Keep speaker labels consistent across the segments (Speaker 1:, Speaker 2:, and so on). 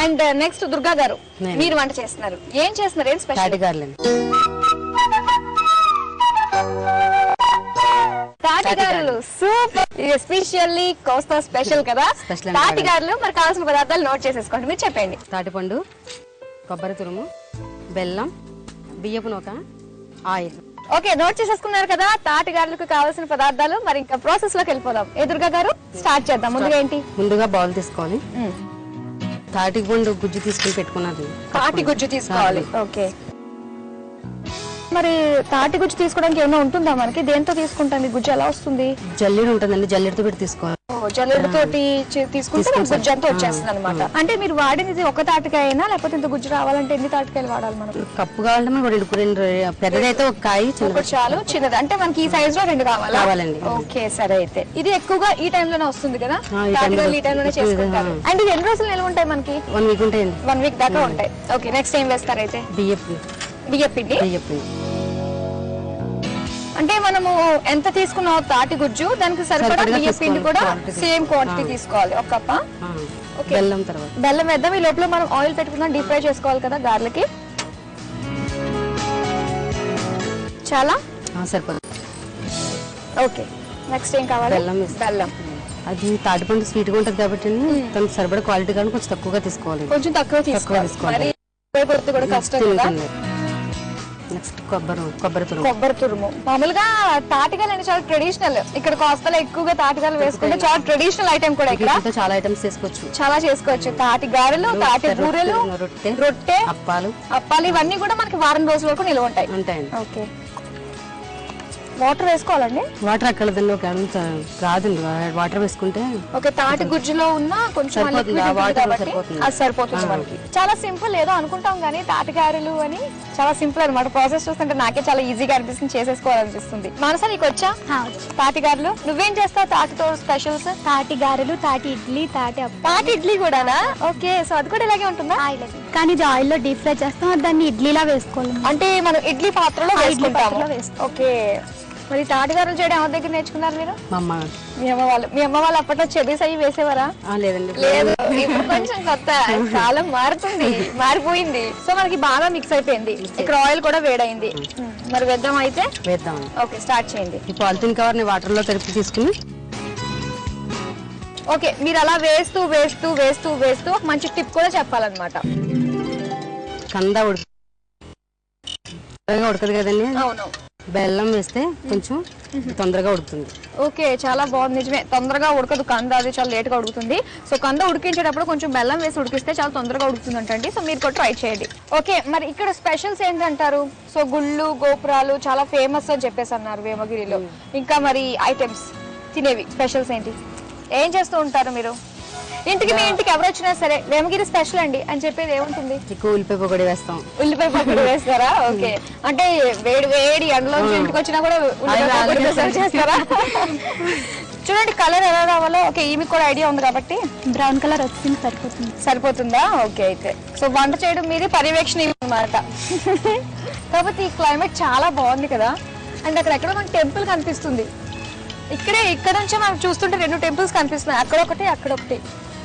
Speaker 1: And next Durga గారు, మీరు వంట చేస్తున్నారు. ఏం చేస్తున్నారు? ఏం స్పెషల్? తాటిగారులు సూపర్, ఎస్పెషల్లీ కోస్తా స్పెషల్ కదా తాటిగారులు. మరి కావాల్సిన పదార్థాలు నోట్ చేసేసుకోండి, మీరు చెప్పండి.
Speaker 2: తాటిపండు, కొబ్బరి తురుము, బెల్లం, బియ్యపు నూక, ఆయిల్.
Speaker 1: ఓకే, నోట్ చేసేసుకున్నారు కదా తాటిగారులకు కావాల్సిన పదార్థాలు. మరి ఇంకా ప్రాసెస్ లోకి వెళ్ళిపోదాం. దుర్గా గారు స్టార్ట్ చేద్దాం. ముందుగా ఏంటి?
Speaker 2: ముందుగా బౌల్ తీసుకోవాలి. తాటిపండు గుజ్జు తీసుకుని పెట్టుకున్నది.
Speaker 1: తాటి గుజ్జు తీసుకోవాలి. ఓకే, మరి తాటి గుజ్జు తీసుకోవడానికి ఏమైనా ఉంటుందా మనకి? దేంతో తీసుకుంటాం? ఈ గుజ్జు ఎలా వస్తుంది?
Speaker 2: జల్లెడు ఉంటుందండి, జల్లెడితో పెట్టి తీసుకోవాలి.
Speaker 1: జల్లెడతోటి తీసుకుంటే గుజ్జు అంతా వచ్చేస్తుంది అనమాట. అంటే మీరు వాడినది ఒక తాటికాయనా, లేకపోతే ఇంత గుజ్జు రావాలంటే ఎన్ని తాటికాయలు వాడాలి మనకు?
Speaker 2: కప్పు కావాలంటే మనకు రెండు పెద్దదైతే ఒక కాయ,
Speaker 1: ఒకటి చాలు. చిన్నది అంటే మనకి ఈ సైజ్ లో 2
Speaker 2: కావాలండి.
Speaker 1: ఓకే, సరే. అయితే ఇది ఎక్కువగా ఈ టైం లోనే వస్తుంది కదా, ఈ టైం లోనే చేసుకుంటారు. అండ్ ఇది ఎన్ని రోజులు నిల్వ ఉంటాయి మనకి?
Speaker 2: 1 వీక్ ఉంటాయండి.
Speaker 1: 1 వీక్ దాకా ఉంటాయి. ఓకే, నెక్స్ట్ ఏం వేస్తారు అయితే? బియ్యం పిండి. అంటే మనము ఎంత తీసుకున్నాం తాటి గుజ్జు, దానికి సరిపడా బియ్యం పిండి కూడా సేమ్ క్వాంటిటీ తీసుకోవాలి. ఒక కప్ప.
Speaker 2: బెల్లం తర్వాత
Speaker 1: బెల్లం వేద్దాం. ఈ లోపల మనం ఆయిల్ పెట్టుకుందాం, డీప్ ఫ్రై చేసుకోవాలి కదా గార్లకి. చాలా సరిపోదు. ఓకే, నెక్స్ట్ ఏం కావాలి? బెల్లం.
Speaker 2: అది తాటిపండు స్వీట్ గా ఉంటది కాబట్టి తనకు సరిపడా క్వాలిటీ కానీ కొంచెం తక్కువగా తీసుకోవాలి.
Speaker 1: కొంచెం తక్కువ తీసుకోవాలి. కూడా కష్టం కదా.
Speaker 2: నెక్స్ట్ కొబ్బరి
Speaker 1: తురుము. మామూలుగా తాటికాయలు అంటే చాలా ట్రెడిషనల్. ఇక్కడ కోస్తాలో ఎక్కువగా తాటికాయలు వేసుకుంటే చాలా ట్రెడిషనల్ ఐటమ్ కూడా. ఇక్కడ
Speaker 2: చాలా ఐటమ్స్ చేసుకోవచ్చు.
Speaker 1: చాలా చేసుకోవచ్చు. తాటి గారెలు, తాటి బూరెలు, రొట్టె, అప్పాలు ఇవన్నీ కూడా మనకి వారం రోజుల వరకు నిల్వ ఉంటాయి. ఓకే, వాటర్ వేసుకోవాలండి.
Speaker 2: వాటర్ అక్కడదండి, ఒక రాదండి వాటర్ వేసుకుంటే.
Speaker 1: ఓకే, తాటి గుజ్జులో ఉన్న కొంచెం అది సరిపోతుంది మనకి. చాలా సింపుల్. ఏదో అనుకుంటాం కానీ తాటిగారెలు అని చాలా సింపుల్ అనమాట. ప్రాసెస్ చూస్తుంటే నాకే చాలా ఈజీగా అనిపిస్తుంది, చేసేసుకోవాలనిపిస్తుంది. మనసా నీకు వచ్చా తాటిగారెలు? నువ్వేం చేస్తావు తాటితో స్పెషల్స్?
Speaker 3: తాటిగారెలు, తాటి ఇడ్లీ,
Speaker 1: తాటి ఇడ్లీ కూడానా? ఓకే, సో అది కూడా ఇలాగే ఉంటుందా?
Speaker 3: కానీ ఇది ఆయిల్ లో డీప్ ఫ్రై చేస్తాం, దాన్ని ఇడ్లీలా వేసుకోవాలి.
Speaker 1: అంటే మనం ఇడ్లీ పాత్రలో వేసుకుంటాము. ఓకే, మరి తాటిగారులు చేయడం ఎవరి దగ్గర నేర్చుకున్నారు మీరు? మీ అమ్మ వాళ్ళు అప్పట్లో చెర్రీస్ అయ్యి వేసేవారా?
Speaker 2: లేదండి,
Speaker 1: లేదు. ఇప్పుడు కొంచెం కొత్త, కాలం మారిపోయింది. సో మనకి బాగా మిక్స్ అయిపోయింది. ఇక్కడ ఆయిల్ కూడా వేడైంది. మరి వేద్దాం అయితే. ఓకే, స్టార్ట్ చేయండి.
Speaker 2: ఈ పాలిథిన్ కవర్ ని వాటర్ లో తడిపి తీసుకుని.
Speaker 1: ఓకే, మీరు అలా వేస్తూ వేస్తూ వేస్తూ వేస్తూ ఒక మంచి టిప్ కూడా చెప్పాలన్నమాట.
Speaker 2: కంద ఉడకదు కదండి.
Speaker 1: అవును,
Speaker 2: బెల్లం వేస్తే కొంచెం తొందరగా ఉడుకుతుంది.
Speaker 1: ఓకే, చాలా బాగుంది. నిజమే, తొందరగా ఉడకదు కంద, అది చాలా లేట్ గా ఉడుకుతుంది. సో కంద ఉడికించేటప్పుడు కొంచెం బెల్లం వేసి ఉడికిస్తే చాలా తొందరగా ఉడుకుతుంది అంటండి. సో మీరు కూడా ట్రై చేయండి. ఓకే, మరి ఇక్కడ స్పెషల్స్ ఏంటంటారు? సో గుళ్ళు, గోపురాలు చాలా ఫేమస్ అని చెప్పేసి అన్నారు వేమగిరిలో. ఇంకా మరి ఐటమ్స్ తినేవి స్పెషల్స్ ఏంటి? ఏం చేస్తూ ఉంటారు మీరు? ఇంటికి మీ ఇంటికి ఎవరు వచ్చినా సరే వేమగిరి స్పెషల్ అండి అని చెప్పేది ఏముంటుంది?
Speaker 2: ఉల్లిపాయ పకోడీ వేస్తాం.
Speaker 1: ఉల్లిపాయ పకోడీ వేస్తారా? ఓకే, అంటే వేడి వేడి ఎండలో ఇంటికి వచ్చినా కూడా చేస్తారా? చూడండి కలర్ ఎలా రావాలో. ఓకే, ఈమెకి కూడా ఐడియా ఉంది కాబట్టి
Speaker 3: బ్రౌన్ కలర్ వచ్చింది,
Speaker 1: సరిపోతుందా? ఓకే, అయితే సో వంట చేయడం మీది, పర్యవేక్షణ అన్నమాట. కాకపోతే ఈ క్లైమేట్ చాలా బాగుంది కదా. అండ్ అక్కడ మనకి టెంపుల్ కనిపిస్తుంది. ఇక్కడ నుంచి మనం చూస్తుంటే 2 టెంపుల్స్ కనిపిస్తున్నాయి, అక్కడొకటి.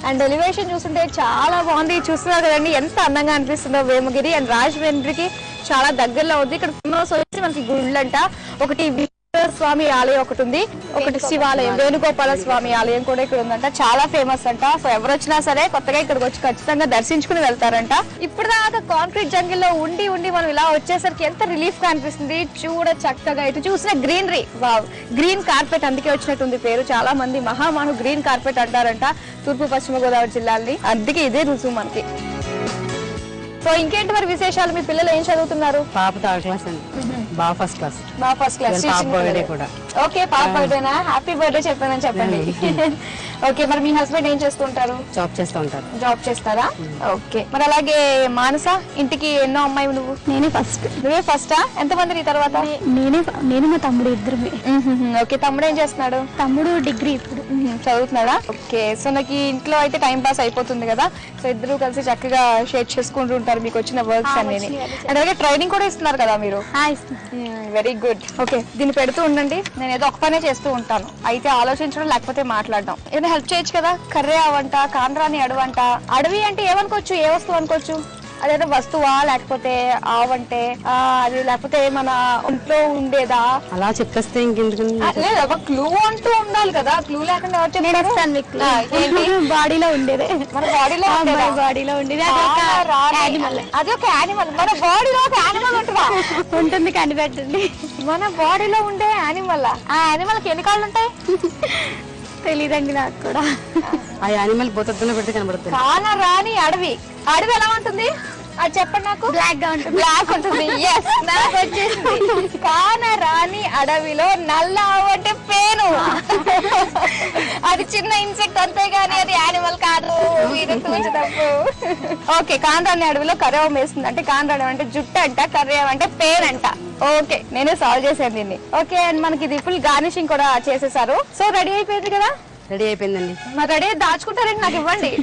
Speaker 1: అండ్ ఎలివేషన్ చూస్తుంటే చాలా బాగుంది. చూస్తున్నారు కదండి ఎంత అందంగా అనిపిస్తుందో వేమగిరి. అండ్ రాజమండ్రికి చాలా దగ్గరలో ఉంది. ఇక్కడ ఫేమస్ వచ్చి మనకి గుళ్ళంట. ఒకటి స్వామి ఆలయం ఒకటి ఉంది, ఒకటి శివాలయం, వేణుగోపాల స్వామి ఆలయం కూడా ఇక్కడ ఉందంట. చాలా ఫేమస్ అంట. సో ఎవరు వచ్చినా సరే కొత్తగా ఇక్కడికి వచ్చి ఖచ్చితంగా దర్శించుకుని వెళ్తారంట. ఇప్పుడు దాకా కాంక్రీట్ జంగిల్ లో ఉండి మనం ఇలా వచ్చేసరికి ఎంత రిలీఫ్ గా అనిపిస్తుంది. చూడ చక్కగా ఇటు చూసిన గ్రీనరీ, వావ్, గ్రీన్ కార్పెట్, అందుకే వచ్చినట్టుంది పేరు. చాలా మంది మహామాను గ్రీన్ కార్పెట్ అంటారంట తూర్పు పశ్చిమ గోదావరి జిల్లాల్ని. అందుకే ఇదే రుజువు మనకి. సో ఇంకేంటి మరి విశేషాలు? మీ పిల్లలు ఏం చదువుతున్నారు?
Speaker 2: పాప 3rd క్లాస్ అండి, బాగా ఫస్ట్ క్లాస్.
Speaker 1: ఓకే, పాప బర్త్డేనా? హ్యాపీ బర్త్డే చెప్పానని చెప్పండి. ఓకే, మరి మీ హస్బెండ్ ఏం చేస్తుంటారు?
Speaker 2: జాబ్ చేస్తూ ఉంటారు.
Speaker 1: జాబ్ చేస్తారా? ఓకే, మరి అలాగే మానస, ఇంటికి ఎన్నో అమ్మాయి నువ్వు?
Speaker 3: నేనే ఫస్ట్.
Speaker 1: నువ్వే ఫస్టా? ఎంతమంది నీ తర్వాత?
Speaker 3: నేను మా తమ్ముడు 2.
Speaker 1: ఓకే, తమ్ముడు ఏం చేస్తున్నాడు?
Speaker 3: తమ్ముడు డిగ్రీ ఇప్పుడు.
Speaker 1: చదువుతున్నాడా? ఓకే. సో నాకు ఇంట్లో అయితే టైం పాస్ అయిపోతుంది కదా, సో ఇద్దరు కలిసి చక్కగా షేర్ చేసుకుంటూ ఉంటారు మీకు వచ్చిన వర్క్స్ అన్ని. అలాగే ట్రైనింగ్ కూడా ఇస్తున్నారు కదా మీరు? Very good. ఓకే, దీన్ని పెడుతూ ఉండండి, నేను ఏదో ఒక పనే చేస్తూ ఉంటాను. అయితే ఆలోచించడం లేకపోతే మాట్లాడడం. ఏదైనా హెల్ప్ చేయొచ్చు కదా. కర్రే అవంట, కాండ్రాని అడవంట. అడవి అంటే ఏమనుకోవచ్చు, ఏ వస్తువు అనుకోవచ్చు? అదేదో వస్తువా, లేకపోతే ఆవంటే అది, లేకపోతే మన ఒంట్లో ఉండేదా?
Speaker 2: అలా చెప్పేస్తే ఇంకెందుకు?
Speaker 1: లేదు, ఒక క్లూ అంటూ ఉండాలి కదా. క్లూ లేకుండా
Speaker 3: బాడీలో ఉండేదే,
Speaker 1: మన బాడీలో
Speaker 3: బాడీలో ఉండేది.
Speaker 1: అది ఒక యానిమల్. మన బాడీలో ఒక యానిమల్ ఉంటుందా?
Speaker 3: ఉంటుంది, కనిపెట్టండి.
Speaker 1: మన బాడీలో ఉండే యానిమల్. ఆ యానిమల్ కి ఎన్ని కాళ్ళు ఉంటాయి?
Speaker 3: తెలీదండి నాకు కూడా.
Speaker 2: ఆ యానిమల్ బోతద్దులో పెడితే కనబడుతుంది.
Speaker 1: కాన రాని అడవి. అడవి ఎలా ఉంటుంది అది చెప్పండి నాకు.
Speaker 3: బ్లాక్ గా ఉంటుంది.
Speaker 1: బ్లాక్ ఉంటుంది. ఎస్, నాకు వచ్చేసింది. కాన రాని అడవిలో నల్ల ఆవు అంటే పేను. అది చిన్న ఇన్సెక్ట్ అంతే గానీ అది యానిమల్ కాదు. మీరు తప్పు. ఓకే, కానరాని అడవిలో కర్రేవ మేస్తుంది అంటే కానరాని అంటే జుట్టు అంట, కర్రేవ అంటే పేన్ అంట. ఓకే, నేనే సాల్వ్ చేశాను దీన్ని. ఓకే, అండ్ మనకి ఇది ఫుల్ గార్నిషింగ్ కూడా చేసేసారు. సో రెడీ అయిపోయింది కదా?
Speaker 2: రెడీ అయిపోయిందండి.
Speaker 1: మరి రెడీ దాచుకుంటారండి, నాకు ఇవ్వండి.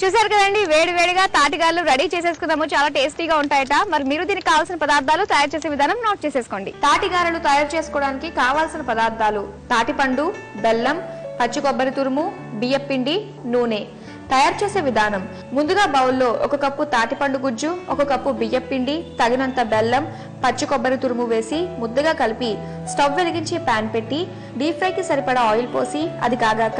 Speaker 1: చూసారు కదండి, వేడి వేడిగా తాటిగాళ్ళు రెడీ చేసేసుకుందాము. చాలా టేస్టీగా ఉంటాయట. మరి మీరు దీనికి కావాల్సిన పదార్థాలు, తయారు చేసే విధానం నోట్ చేసేసుకోండి. తాటిగారలు తయారు చేసుకోవడానికి కావాల్సిన పదార్థాలు: తాటిపండు, బెల్లం, పచ్చి కొబ్బరి తురుము, బియ్యపిండి, నూనె. తయారు చేసే విధానం: ముందుగా బౌల్లో 1 కప్పు తాటిపండు గుజ్జు, 1 కప్పు బియ్యపిండి, తగినంత బెల్లం, పచ్చి కొబ్బరి తురుము వేసి ముద్దగా కలిపి స్టవ్ వెలిగించి పాన్ పెట్టి డీప్ ఫ్రైకి సరిపడా ఆయిల్ పోసి అది కాగాక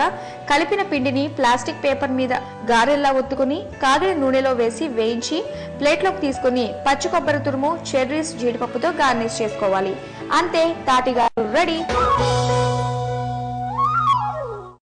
Speaker 1: కలిపిన పిండిని ప్లాస్టిక్ పేపర్ మీద గారెల్లా ఒత్తుకుని కాగిన నూనెలో వేసి వేయించి ప్లేట్లోకి తీసుకుని పచ్చి కొబ్బరి తురుము, చెర్రీస్, జీడిపప్పుతో గార్నిష్ చేసుకోవాలి. అంతే, తాటిగారు రెడీ.